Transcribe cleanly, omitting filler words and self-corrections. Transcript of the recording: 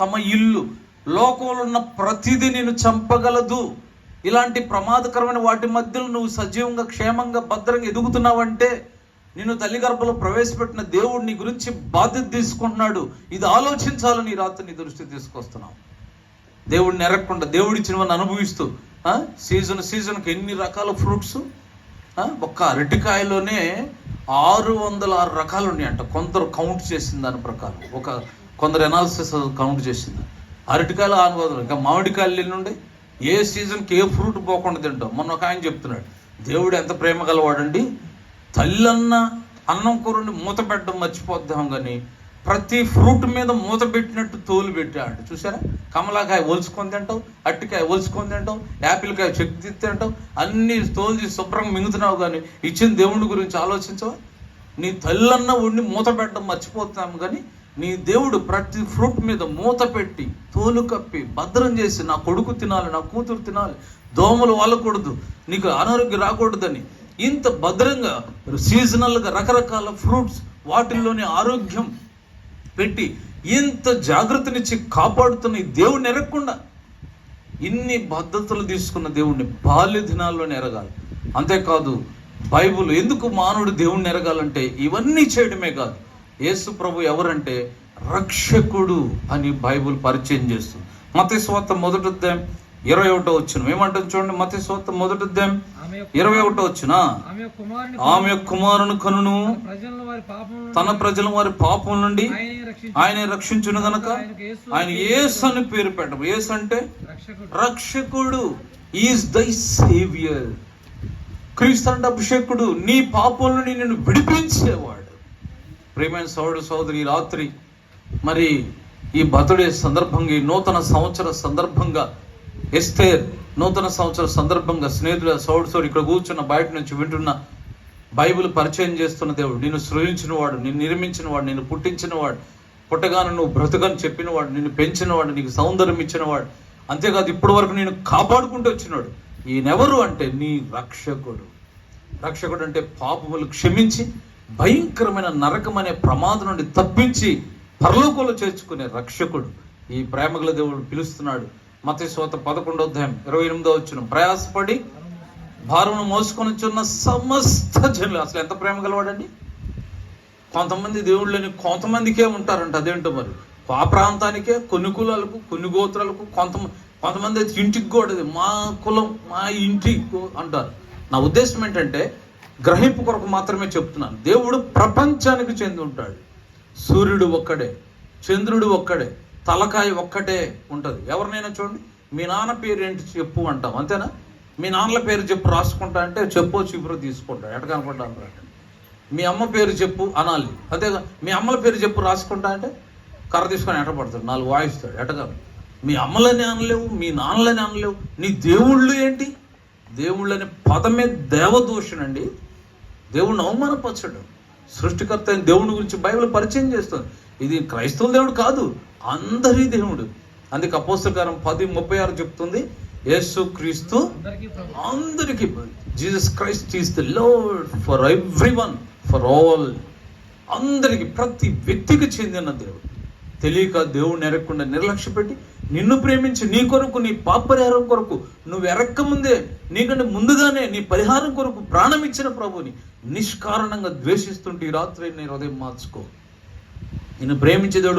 తమ ఇల్లు, లోకంలో ఉన్న ప్రతిదీ నేను చంపగలదు. ఇలాంటి ప్రమాదకరమైన వాటి మధ్యలో నువ్వు సజీవంగా, క్షేమంగా, భద్రంగా ఎదుగుతున్నావంటే నిన్ను తల్లి గర్భంలో ప్రవేశపెట్టిన దేవుడు నీ గురించి బాధ్యత తీసుకుంటున్నాడు. ఇది ఆలోచించాలని రాత్రి నీ దృష్టి తీసుకొస్తున్నావు. దేవుడిని ఎరగకుండా దేవుడిచ్చినవన్నీ అనుభవిస్తూ సీజన్కి ఎన్ని రకాల ఫ్రూట్స్, ఒక్క అరటికాయలోనే 606 రకాలు ఉన్నాయంట. కొందరు కౌంట్ చేసింది దాని ప్రకారం, కొందరు ఎనాలిసిస్ కౌంట్ చేసింది. అరటికాయలు 600, ఇంకా మామిడికాయలు ఎన్నుండే. ఏ సీజన్కి ఏ ఫ్రూట్ పోకుండా తింటాం. మొన్న ఒక ఆయన చెప్తున్నాడు, దేవుడు ఎంత ప్రేమ గలవాడండి, తల్లన్న అన్నం కూరని మూత పెట్టడం మర్చిపోద్దాం కానీ ప్రతి ఫ్రూట్ మీద మూత పెట్టినట్టు తోలు పెట్టాడు. చూసారా? కమలాకాయ ఒలుచుకొని తింటావు, అట్టికాయ ఒలుచుకొని తింటావు, యాపిల్కాయ చెక్కు తింటావు, అన్ని తోలు తీసి శుభ్రంగా మింగుతున్నావు. కానీ ఇచ్చిన దేవుడి గురించి ఆలోచించవా? నీ తల్లన్న ఉండి మూత పెట్టడం మర్చిపోతాము కానీ నీ దేవుడు ప్రతి ఫ్రూట్ మీద మూత పెట్టి తోలు కప్పి భద్రం చేసి, నా కొడుకు తినాలి, నా కూతురు తినాలి, దోమలు వాలకూడదు, నీకు అనారోగ్యం రాకూడదని ఇంత భద్రంగా సీజనల్గా రకరకాల ఫ్రూట్స్ వాటిల్లోని ఆరోగ్యం పెట్టి ఇంత జాగ్రత్తనిచ్చి కాపాడుతున్న ఈ దేవుడిని ఎరగకుండా ఇన్ని పద్ధతులు తీసుకున్న దేవుడిని బాల్య దినాల్లోనే ఎరగాలి. అంతేకాదు బైబుల్ ఎందుకు మానవుడు దేవుడిని ఎరగాలంటే ఇవన్నీ చేయడమే కాదు, యేసు ప్రభు ఎవరంటే రక్షకుడు అని బైబుల్ పరిచయం చేస్తుంది. మత్తయి సువార్త 1:21 ఏమంటుంది చూడండి. మత్తయి సువార్త 1:21 ఆమె కుమారుని కనును తన ప్రజల వారి పాపం నుండి ఆయనే రక్షించును గనక ఆయన యేసు అని పేరు పెట్టము. యేసు అంటే రక్షకుడు, ఈజ్ దై సేవియర్. క్రీస్తు అంటే అభిషేకుడు, నీ పాపం నుండి నిన్ను విడిపించేవాడు. ప్రియమైన సోదరుడు సోదరి, రాత్రి మరి ఈ బర్త్డే సందర్భంగా, ఈ నూతన సంవత్సర సందర్భంగా, ఎస్తేర్ నూతన సంవత్సర సందర్భంగా స్నేహితుల సోదరు ఇక్కడ కూర్చున్న, బయట నుంచి వింటున్న, బైబిల్ పరిచయం చేస్తున్న దేవుడు, నిన్ను సృజించిన వాడు, నిన్ను నిర్మించిన వాడు, నిన్ను పుట్టించిన వాడు, పుట్టగానే నువ్వు బ్రతుకని చెప్పినవాడు, నిన్ను పెంచినవాడు, నీకు సౌందర్యం ఇచ్చినవాడు, అంతేకాదు ఇప్పటి వరకు నేను కాపాడుకుంటూ వచ్చినాడు. ఈయనెవరు అంటే నీ రక్షకుడు. రక్షకుడు అంటే పాపములు క్షమించి భయంకరమైన నరకం అనే ప్రమాదం నుండి తప్పించి పరలోకంలో చేర్చుకునే రక్షకుడు. ఈ ప్రేమగల దేవుడు పిలుస్తున్నాడు. మత్తయి సువార్త 11:28 ప్రయాసపడి భారమును మోసుకొని చున్న సమస్త జనులు. అసలు ఎంత ప్రేమ గలవాడండి. కొంతమంది దేవుళ్ళని కొంతమందికే ఉంటారంట. అదేంటో మరి ఆ ప్రాంతానికే, కొన్ని కులాలకు, కొన్ని గోత్రాలకు, కొంతమంది అయితే ఇంటికి కూడా మా కులం, మా ఇంటి అంటారు. నా ఉద్దేశం ఏంటంటే గ్రహింపు కొరకు మాత్రమే చెప్తున్నాను. దేవుడు ప్రపంచానికి చెంది ఉంటాడు. సూర్యుడు ఒక్కడే, చంద్రుడు ఒక్కడే, తలకాయ ఒక్కటే ఉంటుంది. ఎవరినైనా చూడండి, మీ నాన్న పేరు ఏంటి చెప్పు అంటాం, అంతేనా? మీ నాన్నల పేరు చెప్పు రాసుకుంటా అంటే చెప్పు చిపురు తీసుకుంటాడు, ఎటకనుకుంటా అంటాడు. మీ అమ్మ పేరు చెప్పు అనాలి, అంతేగా? మీ అమ్మల పేరు చెప్పు రాసుకుంటా అంటే కర్ర తీసుకొని ఎటపడతాడు, 4 వాయిస్తాడు, ఎటకాదు. మీ అమ్మలని అనలేవు, మీ నాన్నలని అనలేవు. నీ దేవుళ్ళు ఏంటి? దేవుళ్ళు అనే పదమే దేవదూషణండి. దేవుడిని అవమానపరచడం. సృష్టికర్త అయిన దేవుని గురించి బైబిల్ పరిచయం చేస్తుంది. ఇది క్రైస్తవుల దేవుడు కాదు, అందరి దేవుడు. అందుకే అపోస్తల కార్యం 10:36 చెప్తుంది, యేసు క్రీస్తు అందరికీ, Jesus Christ is the lord for everyone, for all. అందరికి, ప్రతి వ్యక్తికి చెందిన దేవుడు. తెలియక దేవుడిని ఎరగకుండా నిర్లక్ష్య పెట్టి నిన్ను ప్రేమించి నీ కొరకు, నీ పాప పరిహారం కొరకు, నువ్వు ఎరక్క ముందే, నీకంటే ముందుగానే నీ పరిహారం కొరకు ప్రాణం ఇచ్చిన ప్రభుని నిష్కారణంగా ద్వేషిస్తుంటే ఈ రాత్రి నీ హృదయం మార్చుకో. నిన్ను ప్రేమించే దేవుడు